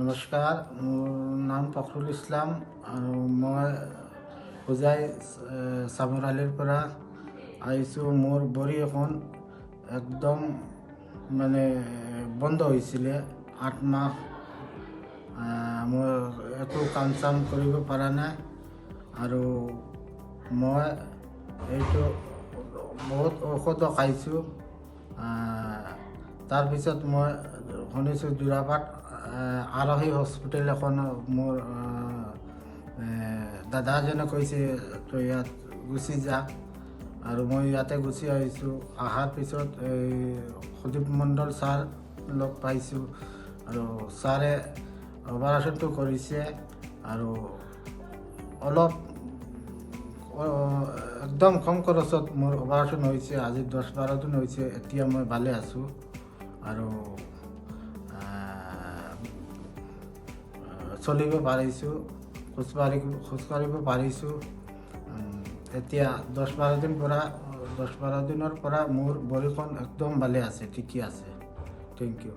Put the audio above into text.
নমস্কাৰ, মোৰ নাম ফখৰুল ইছলাম আৰু মই হোজাই চামৰালিৰ পৰা আহিছোঁ। মোৰ ভৰি এখন একদম মানে বন্ধ হৈছিলে 8 মাহ। মই একো কাম চাম কৰিব পৰা নাই আৰু মই এইটো বহুত ঔষধো খাইছোঁ। তাৰপিছত মই শুনিছোঁ যোৰাবাট আৰহী হস্পিটেল এখন মোৰ দাদা এজনে কৈছে তই ইয়াত গুচি যা, আৰু মই ইয়াতে গুচি আহিছোঁ। অহাৰ পিছত এই সুদীপ মণ্ডল ছাৰ লগ পাইছোঁ আৰু ছাৰে অপাৰেশ্যনটো কৰিছে আৰু অলপ একদম কম খৰচত মোৰ অপাৰেশ্যন হৈছে। আজি 10-12 দিন হৈছে, এতিয়া মই ভালে আছোঁ আৰু চলিব পাৰিছোঁ, খোজকাঢ়িব পাৰিছোঁ। এতিয়া 10-12 দিনৰ পৰা মোৰ ভৰিখন একদম ভালে আছে, ঠিকে আছে। Thank U.